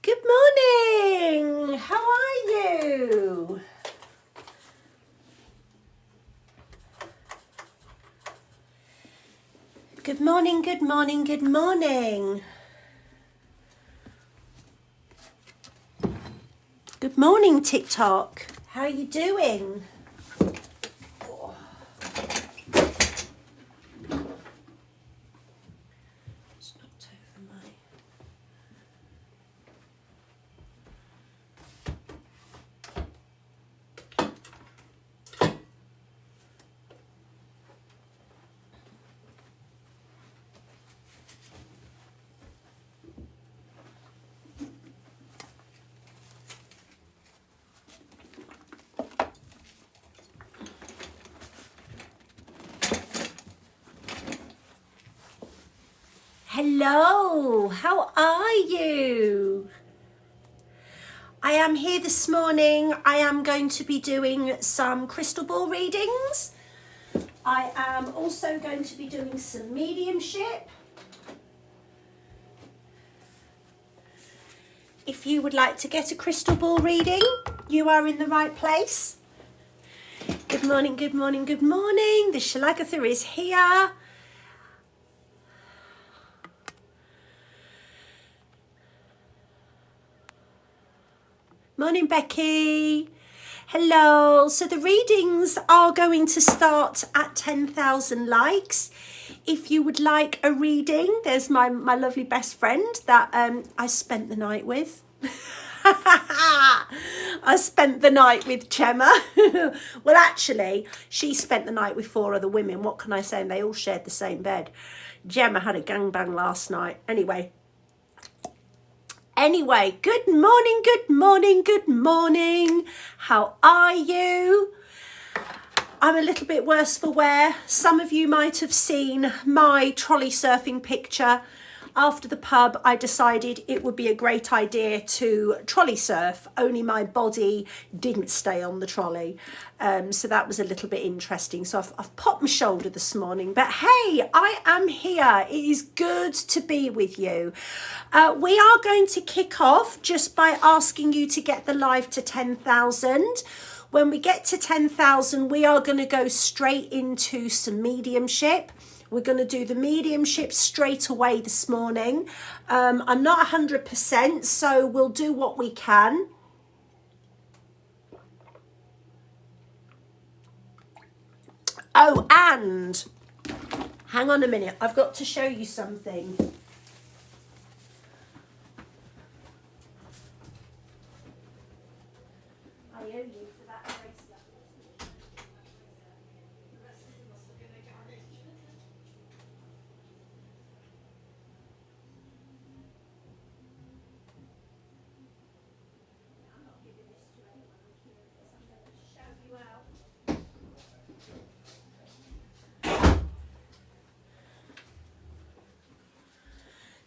Good morning. How are you? Good morning, good morning, good morning. Good morning, TikTok. How are you doing? It's knocked over my... Hello, how are you? I am here this morning. I am going to be doing some crystal ball readings. I am also going to be doing some mediumship. If you would like to get a crystal ball reading, you are in the right place. Good morning, good morning, good morning. The Shalagatha is here. Morning, Becky. Hello. So the readings are going to start at 10,000 likes. If you would like a reading, there's my lovely best friend that I spent the night with. I spent the night with Gemma. Well, actually, she spent the night with 4 other women. What can I say? And they all shared the same bed. Gemma had a gangbang last night. Anyway, good morning, good morning, good morning. How are you? I'm a little bit worse for wear. Some of you might have seen my trolley surfing picture. After the pub, I decided it would be a great idea to trolley surf, only my body didn't stay on the trolley. So that was a little bit interesting. So I've popped my shoulder this morning, but hey, I am here. It is good to be with you. We are going to kick off just by asking you to get the live to 10,000. When we get to 10,000, we are going to go straight into some mediumship. We're going to do the mediumship straight away this morning. I'm not 100%, so we'll do what we can. Oh, and hang on a minute. I've got to show you something. I owe you for that bracelet.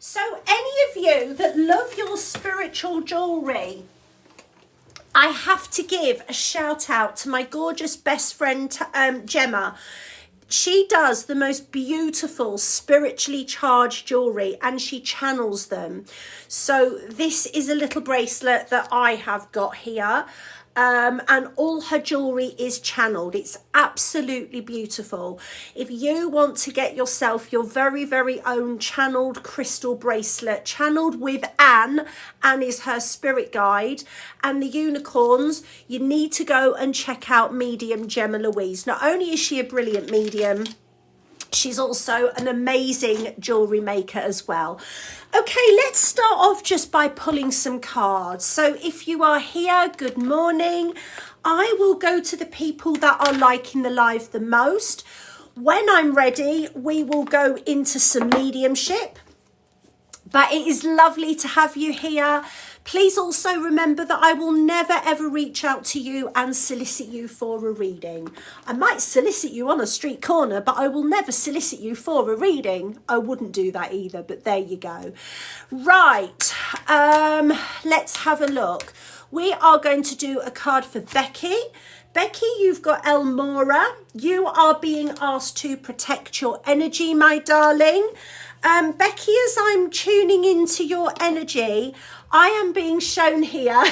So any of you that love your spiritual jewellery, I have to give a shout out to my gorgeous best friend, Gemma. She does the most beautiful spiritually charged jewellery and she channels them. So this is a little bracelet that I have got here. And all her jewellery is channeled. It's absolutely beautiful. If you want to get yourself your very, very own channeled crystal bracelet, channeled with Anne is her spirit guide, and the unicorns, you need to go and check out medium Gemma Louise. Not only is she a brilliant medium, she's also an amazing jewellery maker as well. Okay, let's start off just by pulling some cards. So if you are here, good morning. I will go to the people that are liking the live the most. When I'm ready, we will go into some mediumship. But it is lovely to have you here. Please also remember that I will never ever reach out to you and solicit you for a reading. I might solicit you on a street corner, but I will never solicit you for a reading. I wouldn't do that either, but there you go. Right, let's have a look. We are going to do a card for Becky. Becky, you've got Elmora. You are being asked to protect your energy, my darling. Becky, as I'm tuning into your energy, I am being shown here.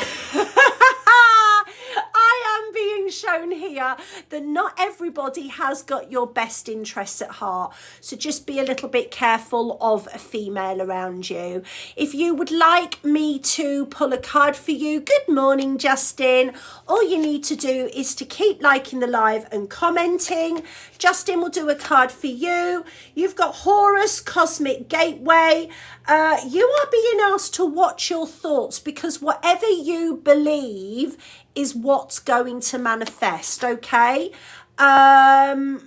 I am being shown here that not everybody has got your best interests at heart. So just be a little bit careful of a female around you. If you would like me to pull a card for you, good morning, Justin. All you need to do is to keep liking the live and commenting. Justin will do a card for you. You've got Horus, Cosmic Gateway. You are being asked to watch your thoughts, because whatever you believe is what's going to manifest, okay? Let's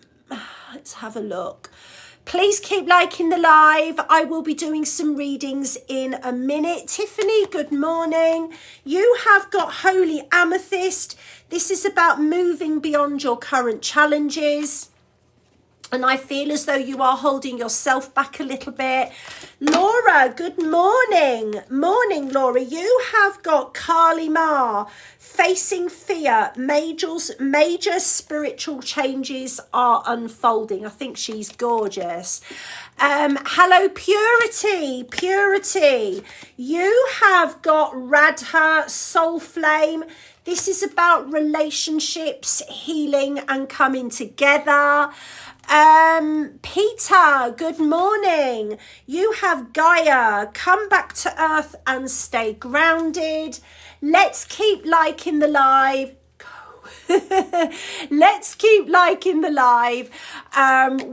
have a look. Please keep liking the live. I will be doing some readings in a minute. Tiffany, good morning. You have got Holy Amethyst. This is about moving beyond your current challenges. And I feel as though you are holding yourself back a little bit. Laura, good morning. Morning, Laura. You have got Kali Ma, facing fear. Major spiritual changes are unfolding. I think she's gorgeous. Hello, Purity. Purity. You have got Radha, Soul Flame. This is about relationships, healing and coming together. Peter, good morning. You have Gaia, come back to earth and stay grounded. Let's keep liking the live. Let's keep liking the live.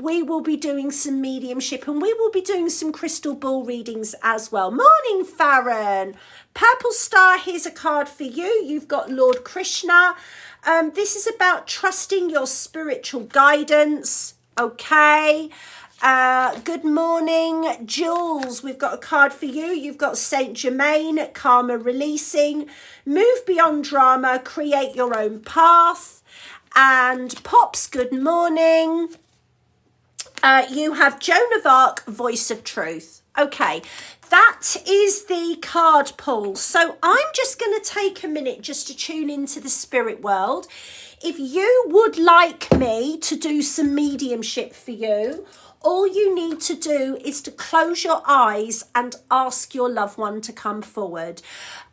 We will be doing some mediumship and we will be doing some crystal ball readings as well. Morning, Farron. Purple Star, here's a card for you. You've got Lord Krishna. This is about trusting your spiritual guidance. Okay. Good morning, Jules. We've got a card for you. You've got Saint Germain, Karma Releasing, Move Beyond Drama, Create Your Own Path. And Pops, good morning. You have Joan of Arc, Voice of Truth. Okay, that is the card pull. So I'm just going to take a minute just to tune into the spirit world. If you would like me to do some mediumship for you, all you need to do is to close your eyes and ask your loved one to come forward.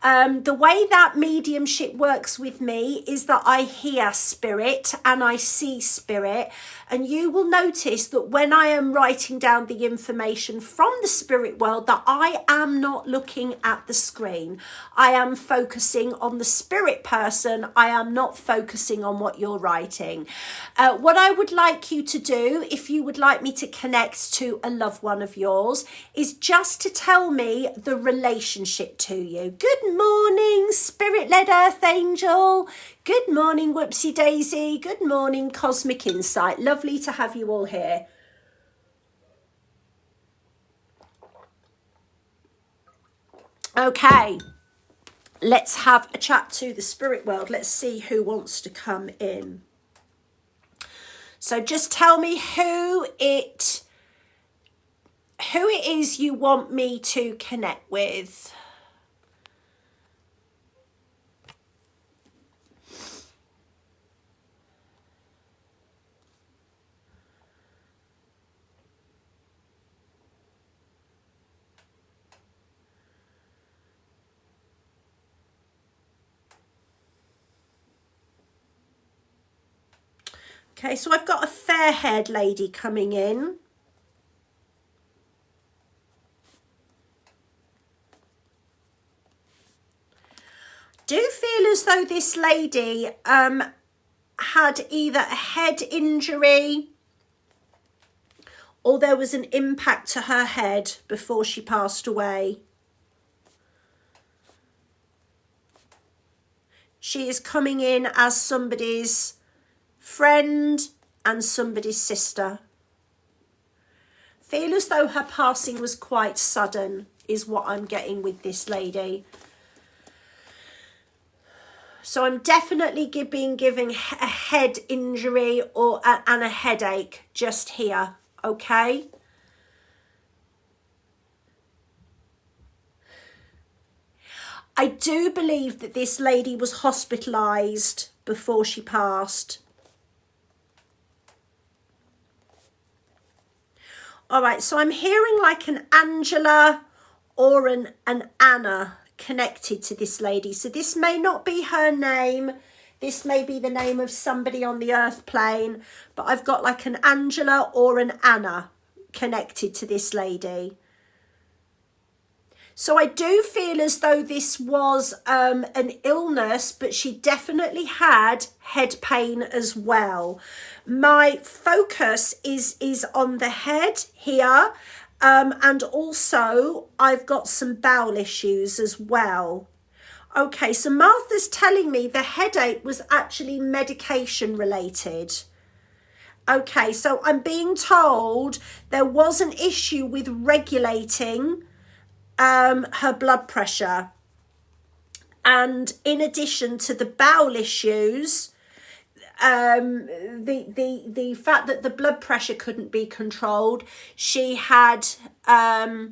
The way that mediumship works with me is that I hear spirit and I see spirit. And you will notice that when I am writing down the information from the spirit world, that I am not looking at the screen. I am focusing on the spirit person. I am not focusing on what you're writing. What I would like you to do, if you would like me to connect to a loved one of yours, is just to tell me the relationship to you. Good morning, Spirit-led Earth Angel. Good morning, Whoopsie Daisy. Good morning, Cosmic Insight. Lovely to have you all here. Okay, let's have a chat to the spirit world. Let's see who wants to come in. So just tell me who it is you want me to connect with. Okay, so I've got a fair-haired lady coming in. Do feel as though this lady had either a head injury or there was an impact to her head before she passed away. She is coming in as somebody's friend and somebody's sister. Feel as though her passing was quite sudden is what I'm getting with this lady. So I'm definitely being given a head injury and a headache just here, okay? I do believe that this lady was hospitalised before she passed. All right, so I'm hearing like an Angela or an Anna connected to this lady. So this may not be her name. This may be the name of somebody on the earth plane, but I've got like an Angela or an Anna connected to this lady. So I do feel as though this was an illness, but she definitely had head pain as well. My focus is on the head here, and also I've got some bowel issues as well. Okay, so Martha's telling me the headache was actually medication related. Okay, so I'm being told there was an issue with regulating her blood pressure, and in addition to the bowel issues, the fact that the blood pressure couldn't be controlled, she had a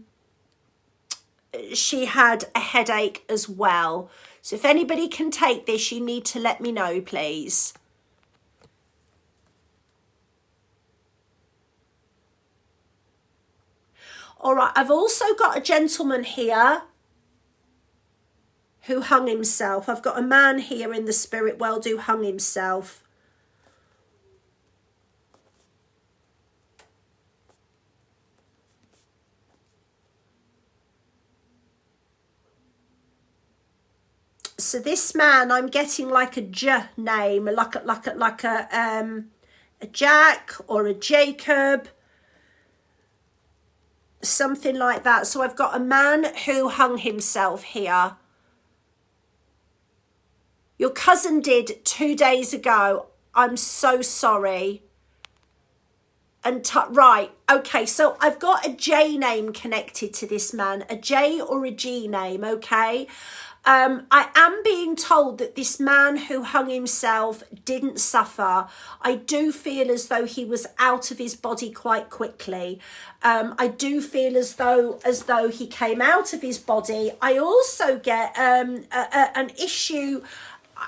headache as well. So if anybody can take this, you need to let me know, please. All right, I've also got a gentleman here who hung himself. I've got a man here in the spirit world who hung himself. So this man, I'm getting like a J name, like a Jack or a Jacob, something like that. So I've got a man who hung himself here. Your cousin did 2 days ago. I'm so sorry. And right, okay, so I've got a J name connected to this man, a J or a G name, okay? I am being told that this man who hung himself didn't suffer. I do feel as though he was out of his body quite quickly. I do feel as though he came out of his body. I also get an issue.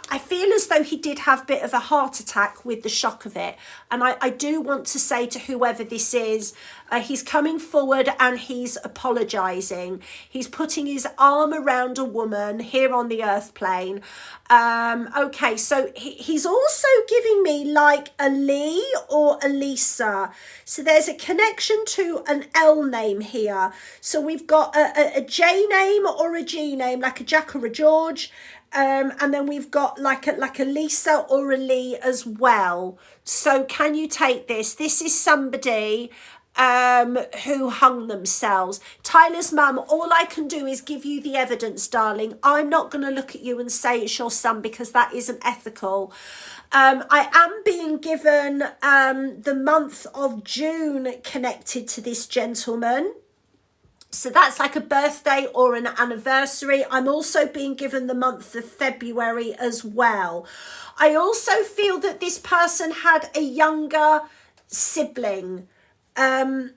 I feel as though he did have a bit of a heart attack with the shock of it. And I do want to say to whoever this is, he's coming forward and he's apologising. He's putting his arm around a woman here on the earth plane. Okay, so he's also giving me like a Lee or a Lisa. So there's a connection to an L name here. So we've got a J name or a G name, like a Jack or a George. And then we've got like a Lisa or a Lee as well. So can you take this? This is somebody who hung themselves. Tyler's mum, all I can do is give you the evidence, darling. I'm not going to look at you and say it's your son because that isn't ethical. I am being given the month of June connected to this gentleman. So that's like a birthday or an anniversary. I'm also being given the month of February as well. I also feel that this person had a younger sibling, and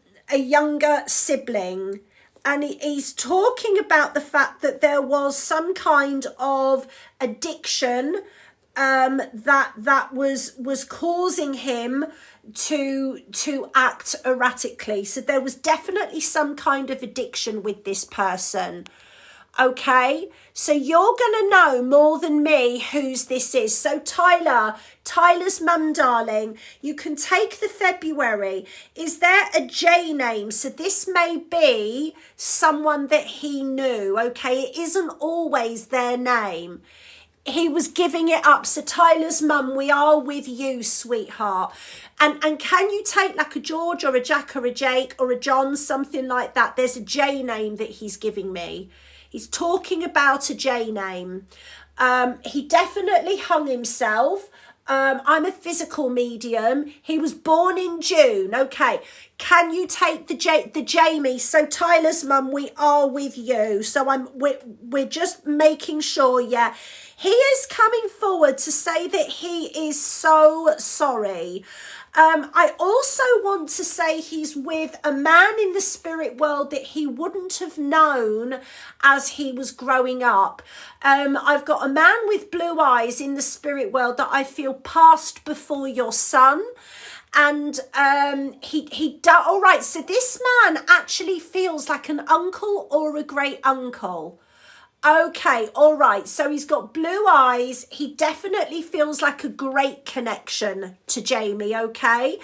he's talking about the fact that there was some kind of addiction that was causing him to act erratically. So there was definitely some kind of addiction with this person. Okay, so you're gonna know more than me whose this is. So Tyler's mum, darling, you can take the February. Is there a J name? So this may be someone that he knew. Okay, it isn't always their name. He was giving it up. So Tyler's mum, we are with you, sweetheart. And can you take like a George or a Jack or a Jake or a John, something like that? There's a J name that he's giving me. He's talking about a J name. He definitely hung himself. I'm a physical medium. He was born in June. Okay. Can you take the Jamie? So Tyler's mum, we are with you. So we're just making sure, yeah. He is coming forward to say that he is so sorry. I also want to say he's with a man in the spirit world that he wouldn't have known as he was growing up. I've got a man with blue eyes in the spirit world that I feel passed before your son. And all right, so this man actually feels like an uncle or a great uncle. Okay, all right, so he's got blue eyes. He definitely feels like a great connection to Jamie, okay?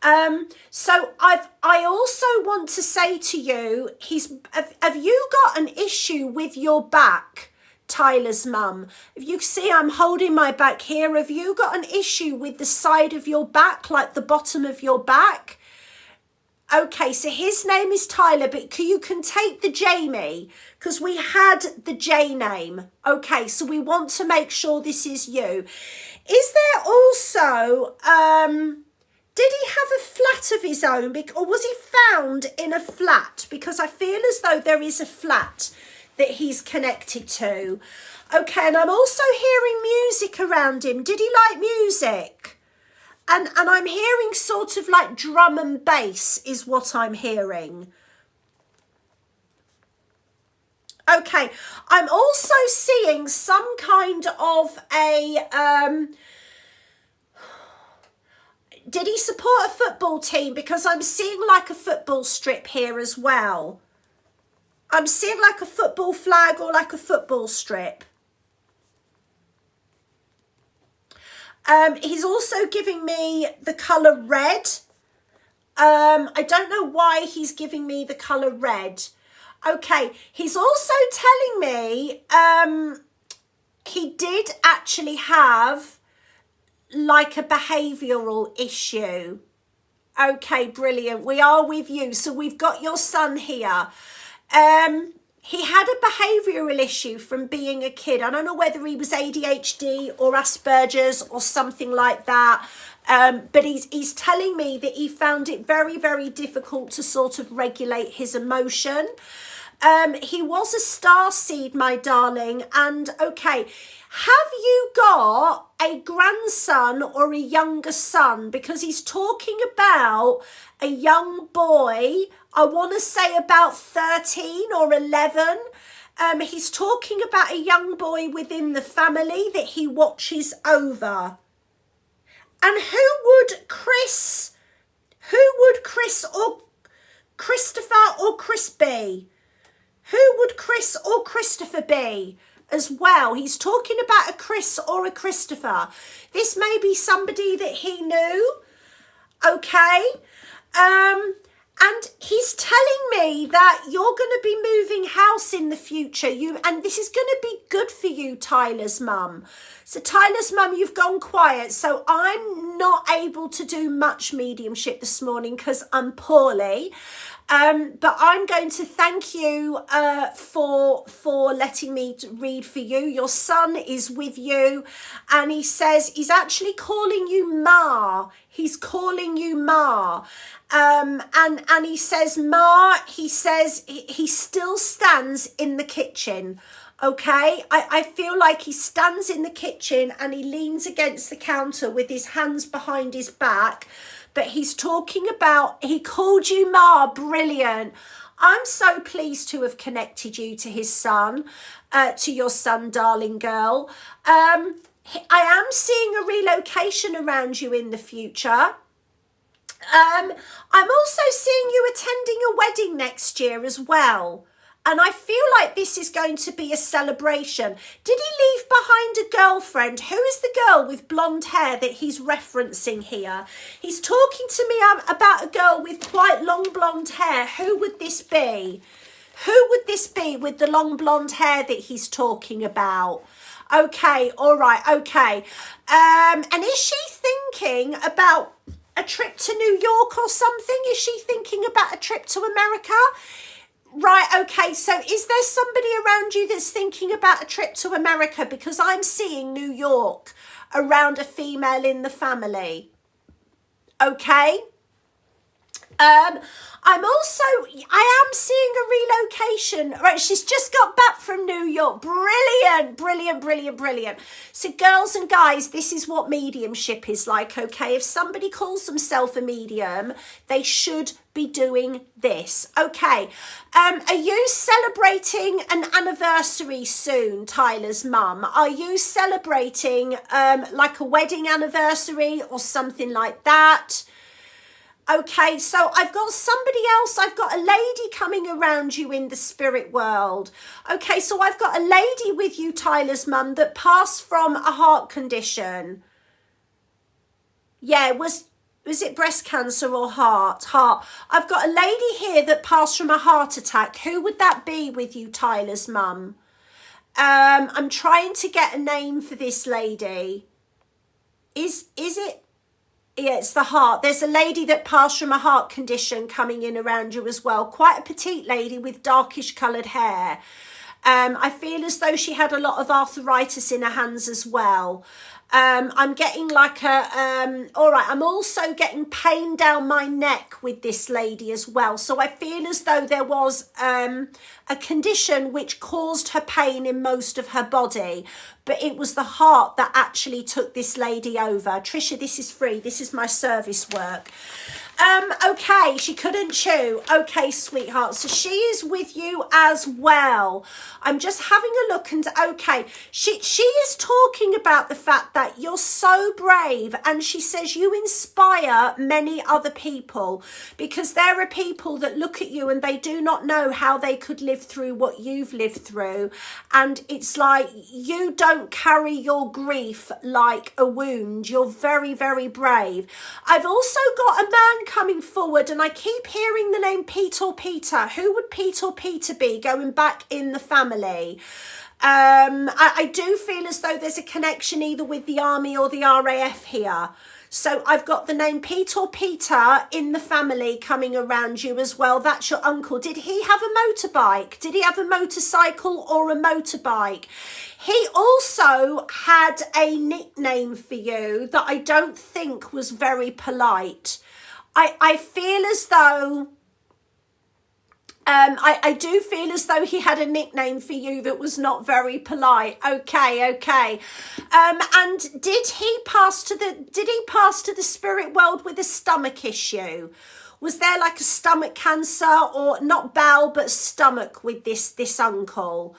So I also want to say to you, have you got an issue with your back, Tyler's mum? If you see, I'm holding my back here. Have you got an issue with the side of your back, like the bottom of your back? Okay, so his name is Tyler, but you can take the Jamie because we had the J name. Okay, so we want to make sure this is you. Is there also, did he have a flat of his own, or was he found in a flat? Because I feel as though there is a flat that he's connected to. Okay, and I'm also hearing music around him. Did he like music? And I'm hearing sort of like drum and bass is what I'm hearing. Okay, I'm also seeing some kind of a, did he support a football team? Because I'm seeing like a football strip here as well. I'm seeing like a football flag or like a football strip. He's also giving me the colour red. I don't know why he's giving me the colour red. Okay, he's also telling me he did actually have like a behavioural issue. Okay, brilliant. We are with you. So we've got your son here. He had a behavioural issue from being a kid. I don't know whether he was ADHD or Asperger's or something like that. But he's telling me that he found it very, very difficult to sort of regulate his emotion. He was a star seed, my darling. And okay, have you got a grandson or a younger son? Because he's talking about a young boy, I want to say about 13 or 11. He's talking about a young boy within the family that he watches over. And who would Chris or Christopher or Chris be? Who would Chris or Christopher be as well? He's talking about a Chris or a Christopher. This may be somebody that he knew. Okay. And he's telling me that you're going to be moving house in the future. And this is going to be good for you, Tyler's mum. So Tyler's mum, you've gone quiet. So I'm not able to do much mediumship this morning because I'm poorly. But I'm going to thank you for letting me read for you. Your son is with you, and he says he's actually calling you Ma. He's calling you Ma. And he says, Ma, he says he still stands in the kitchen. Okay, I feel like he stands in the kitchen and he leans against the counter with his hands behind his back. But he's talking about, he called you Ma, brilliant. I'm so pleased to have connected you to his son, to your son, darling girl. I am seeing a relocation around you in the future. I'm also seeing you attending a wedding next year as well. And I feel like this is going to be a celebration. Did he leave behind a girlfriend? Who is the girl with blonde hair that he's referencing here? He's talking to me about a girl with quite long blonde hair. Who would this be? Who would this be with the long blonde hair that he's talking about? Okay, all right, okay. And is she thinking about a trip to New York or something? Is she thinking about a trip to America? Right, okay, so is there somebody around you that's thinking about a trip to America? Because I'm seeing New York around a female in the family. Okay. I am seeing a relocation. Right, she's just got back from New York. Brilliant, brilliant, brilliant, brilliant. So girls and guys, this is what mediumship is like, okay? If somebody calls themselves a medium, they should be doing this, okay? Are you celebrating an anniversary soon, Tyler's mum? Are you celebrating like a wedding anniversary or something like that? Okay, so I've got somebody else. I've got a lady coming around you in the spirit world. Okay, so I've got a lady with you, Tyler's mum, that passed from a heart condition. Yeah, was it breast cancer or heart? Heart. I've got a lady here that passed from a heart attack. Who would that be with you, Tyler's mum? I'm trying to get a name for this lady. Is it? Yeah, it's the heart. There's a lady that passed from a heart condition coming in around you as well. Quite a petite lady with darkish coloured hair. I feel as though she had a lot of arthritis in her hands as well. I'm getting like all right, I'm also getting pain down my neck with this lady as well. So I feel as though there was a condition which caused her pain in most of her body, but it was the heart that actually took this lady over. Trisha, this is free. This is my service work. Okay, she couldn't chew. Okay, sweetheart. So she is with you as well. I'm just having a look and okay, she is talking about the fact that you're so brave, and she says you inspire many other people, because there are people that look at you and they do not know how they could live through what you've lived through. And it's like you don't carry your grief like a wound. You're very, very brave. I've also got a man coming forward, and I keep hearing the name Pete or Peter. Who would Pete or Peter be going back in the family? I do feel as though there's a connection either with the army or the RAF here. So I've got the name Pete or Peter in the family coming around you as well. That's your uncle. Did he have a motorbike? Did he have a motorcycle or a motorbike? He also had a nickname for you that I don't think was very polite. I feel as though I do feel as though he had a nickname for you that was not very polite. Okay. And did he pass to the spirit world with a stomach issue? Was there like a stomach cancer, or not bowel but stomach with this uncle?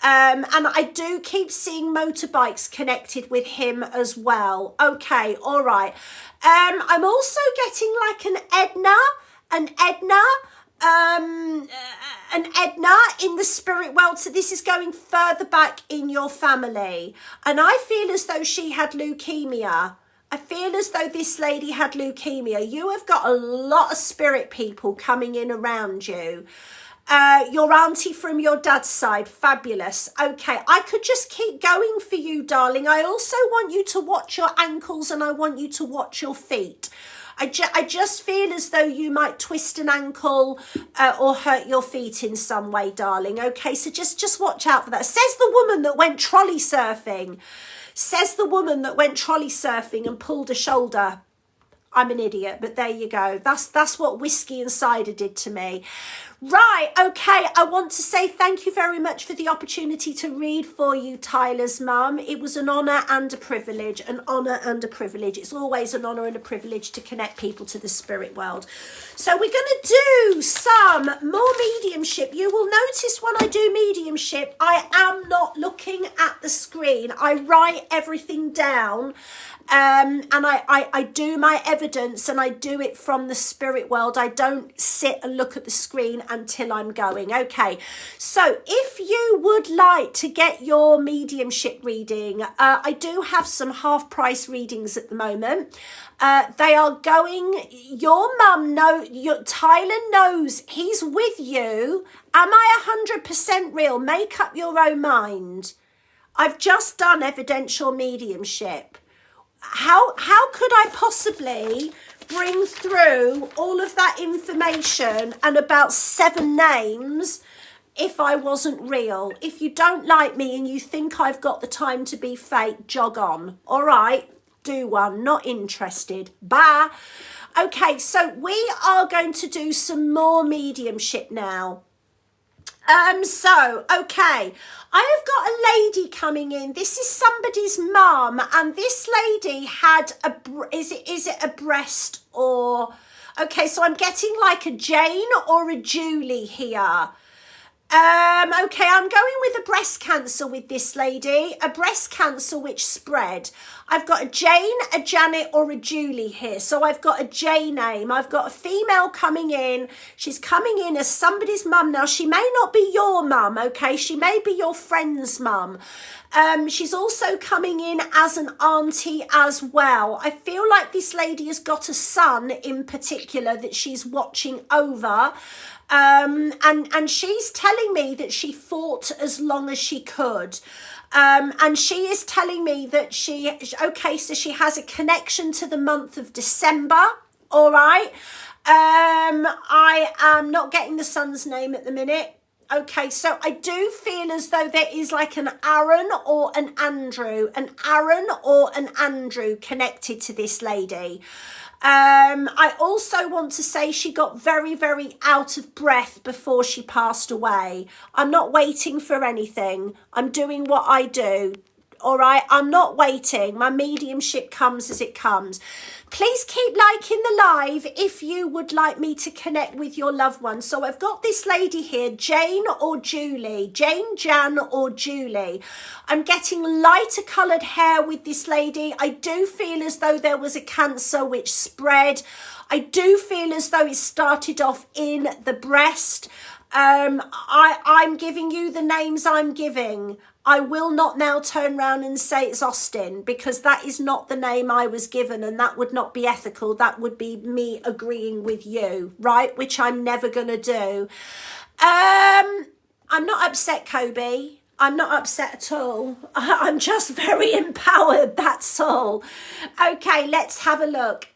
And I do keep seeing motorbikes connected with him as well. Okay, all right. I'm also getting like an Edna in the spirit world. So this is going further back in your family. And I feel as though she had leukemia. I feel as though this lady had leukemia. You have got a lot of spirit people coming in around you. Your auntie from your dad's side, fabulous. Okay, I could just keep going for you, darling. I also want you to watch your ankles, and I want you to watch your feet. I just feel as though you might twist an ankle or hurt your feet in some way, darling. Okay, so just watch out for that. Says the woman that went trolley surfing. Says the woman that went trolley surfing and pulled a shoulder. I'm an idiot, but there you go. That's what whiskey and cider did to me. Right, okay, I want to say thank you very much for the opportunity to read for you, Tyler's mum. It was an honour and a privilege, an honour and a privilege. It's always an honour and a privilege to connect people to the spirit world. So we're going to do some more mediumship. You will notice when I do mediumship, I am not looking at the screen. I write everything down. And I do my evidence, and I do it from the spirit world. I don't sit and look at the screen until I'm going. Okay, so if you would like to get your mediumship reading, I do have some half price readings at the moment. They are going, your mum Tyler knows he's with you. Am I 100% real? Make up your own mind. I've just done evidential mediumship. How could I possibly bring through all of that information and about 7 names if I wasn't real? If you don't like me and you think I've got the time to be fake, jog on. All right, do one. Not interested. Bye. Okay, so we are going to do some more mediumship now. Okay, I have got a lady coming in. This is somebody's mum, and this lady had is it a breast or, okay, so I'm getting like a Jane or a Julie here. Okay, I'm going with a breast cancer with this lady, a breast cancer which spread. I've got a Jane, a Janet, or a Julie here. So I've got a J name. I've got a female coming in. She's coming in as somebody's mum. Now, she may not be your mum, okay? She may be your friend's mum. She's also coming in as an auntie as well. I feel like this lady has got a son in particular that she's watching over. And she's telling me that she fought as long as she could. And she is telling me that so she has a connection to the month of December. All right. I am not getting the son's name at the minute. Okay, so I do feel as though there is like an Aaron or an Andrew connected to this lady. I also want to say she got very, very out of breath before she passed away. I'm not waiting for anything. I'm doing what I do. All right, I'm not waiting. My mediumship comes as it comes. Please keep liking the live if you would like me to connect with your loved one. So I've got this lady here, Jane or Julie, Jane, Jan or Julie. I'm getting lighter coloured hair with this lady. I do feel as though there was a cancer which spread. I do feel as though it started off in the breast. I'm giving you the names I'm giving. I will not now turn around and say it's Austin, because that is not the name I was given, and that would not be ethical. That would be me agreeing with you, right? Which I'm never going to do. I'm not upset, Kobe. I'm not upset at all. I'm just very empowered, that's all. Okay, let's have a look.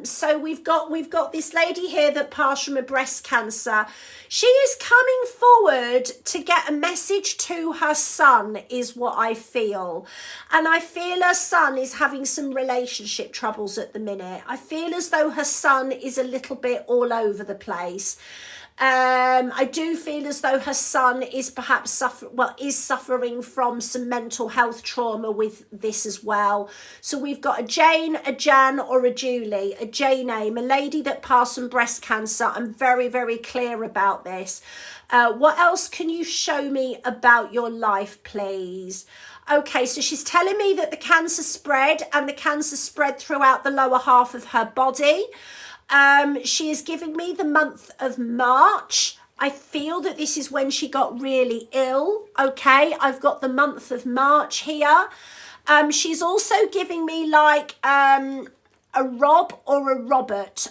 So we've got this lady here that passed from a breast cancer. She is coming forward to get a message to her son, is what I feel. And I feel her son is having some relationship troubles at the minute. I feel as though her son is a little bit all over the place. I do feel as though her son is perhaps suffering from some mental health trauma with this as well. So we've got a Jane, a Jan or a Julie, a J name, a lady that passed from breast cancer. I'm very, very clear about this. What else can you show me about your life, please? Okay, so she's telling me that the cancer spread, and the cancer spread throughout the lower half of her body. She is giving me the month of March. I feel that this is when she got really ill. Okay, I've got the month of March here. She's also giving me like a Rob or a Robert,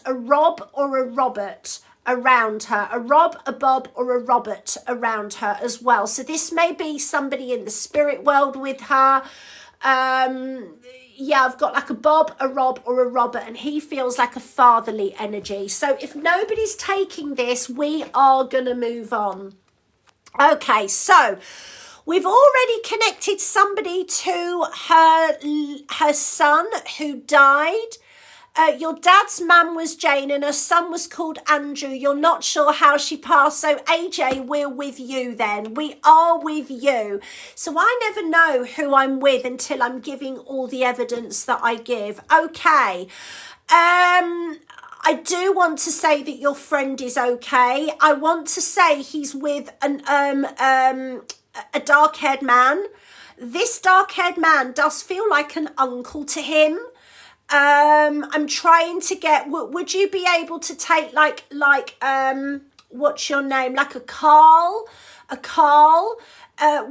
around her, a Rob, a Bob or a Robert around her as well. So this may be somebody in the spirit world with her. Yeah, I've got like a Bob, a Rob or a Robert, and he feels like a fatherly energy. So if nobody's taking this, we are going to move on. Okay, so we've already connected somebody to her son who died. Your dad's mum was Jane and her son was called Andrew. You're not sure how she passed. So AJ, we're with you then. We are with you. So I never know who I'm with until I'm giving all the evidence that I give. Okay. I do want to say that your friend is okay. I want to say he's with a dark-haired man. This dark-haired man does feel like an uncle to him. I'm trying to get, would you be able to take like what's your name? Like a Carl,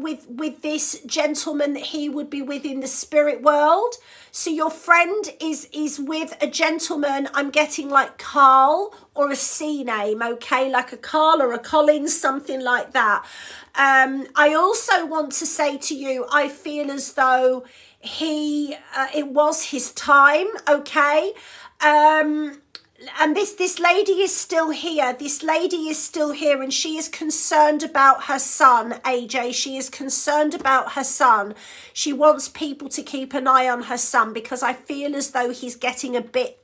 with this gentleman that he would be with in the spirit world. So your friend is with a gentleman, I'm getting like Carl or a C name, okay? Like a Carl or a Collins, something like that. I also want to say to you, I feel as though it was his time, okay? And this lady is still here. This lady is still here, and she is concerned about her son, AJ. She is concerned about her son. She wants people to keep an eye on her son, because I feel as though he's getting a bit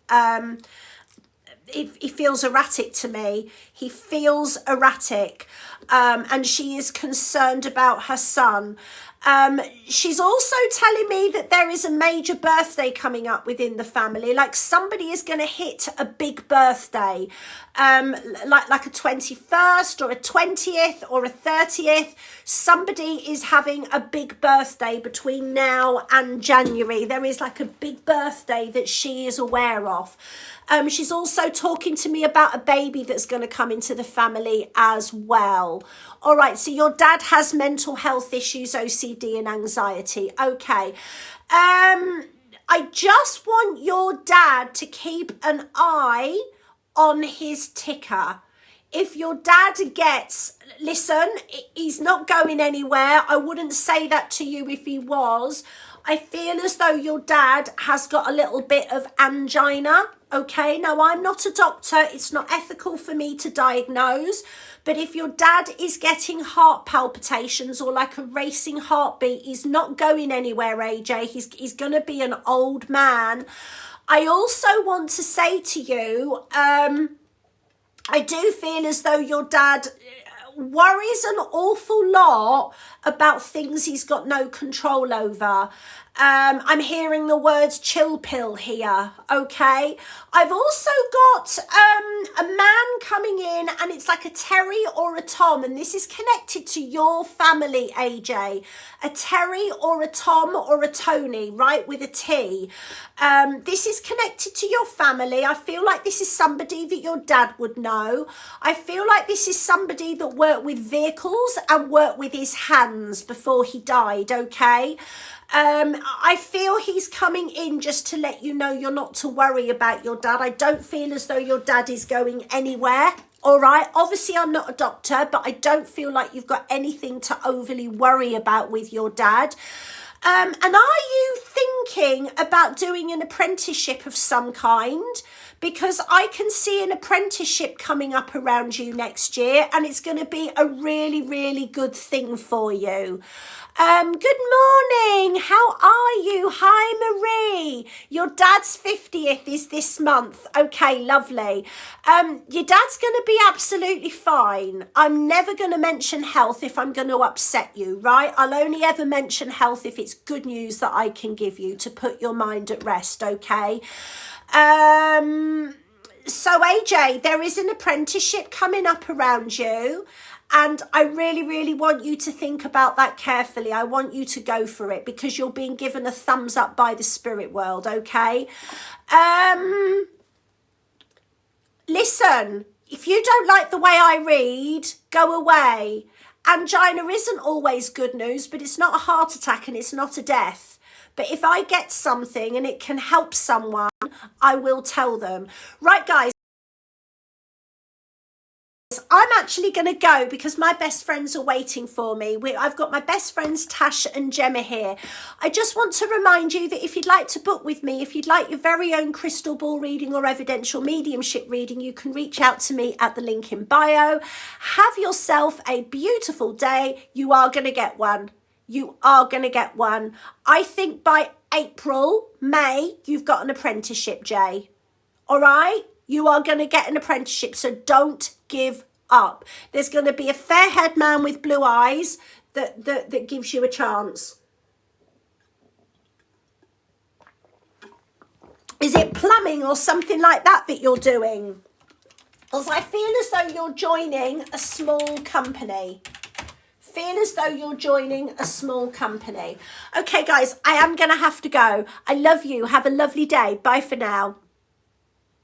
he feels erratic to me. He feels erratic. And she is concerned about her son. She's also telling me that there is a major birthday coming up within the family. Like somebody is going to hit a big birthday, like a 21st or a 20th or a 30th. Somebody is having a big birthday between now and January. There is like a big birthday that she is aware of. She's also talking to me about a baby that's going to come into the family as well. All right, so your dad has mental health issues, OCD and anxiety. Okay. I just want your dad to keep an eye on his ticker. If your dad gets, listen, he's not going anywhere. I wouldn't say that to you if he was. I feel as though your dad has got a little bit of angina. Okay, now I'm not a doctor. It's not ethical for me to diagnose. But if your dad is getting heart palpitations or like a racing heartbeat, he's not going anywhere, AJ. He's going to be an old man. I also want to say to you, I do feel as though your dad worries an awful lot about things he's got no control over. I'm hearing the words chill pill here, okay? I've also got a man coming in and it's like a Terry or a Tom, and this is connected to your family, AJ. A Terry or a Tom or a Tony, right, with a T. This is connected to your family. I feel like this is somebody that your dad would know. I feel like this is somebody that worked with vehicles and worked with his hands before he died, okay? I feel he's coming in just to let you know you're not to worry about your dad. I don't feel as though your dad is going anywhere. All right. Obviously, I'm not a doctor, but I don't feel like you've got anything to overly worry about with your dad. And are you thinking about doing an apprenticeship of some kind? Because I can see an apprenticeship coming up around you next year, and it's going to be a really, really good thing for you. Good morning. How are you? Hi, Marie. Your dad's 50th is this month. Okay, lovely. Your dad's going to be absolutely fine. I'm never going to mention health if I'm going to upset you, right? I'll only ever mention health if it's good news that I can give you to put your mind at rest, okay? So AJ, there is an apprenticeship coming up around you, and I really, really want you to think about that carefully. I want you to go for it because you're being given a thumbs up by the spirit world, okay? Listen, if you don't like the way I read, go away. Angina isn't always good news, but it's not a heart attack and it's not a death. But if I get something and it can help someone, I will tell them. Right, guys, I'm actually going to go because my best friends are waiting for me. I've got my best friends Tash and Gemma here. I just want to remind you that if you'd like to book with me, if you'd like your very own crystal ball reading or evidential mediumship reading, you can reach out to me at the link in bio. Have yourself a beautiful day. You are going to get one. You are going to get one. I think by April, May, you've got an apprenticeship, Jay. All right? You are going to get an apprenticeship, so don't give up. There's going to be a fair-haired man with blue eyes that gives you a chance. Is it plumbing or something like that you're doing? Because I feel as though you're joining a small company. Feel as though you're joining a small company. Okay, guys, I am going to have to go. I love you. Have a lovely day. Bye for now.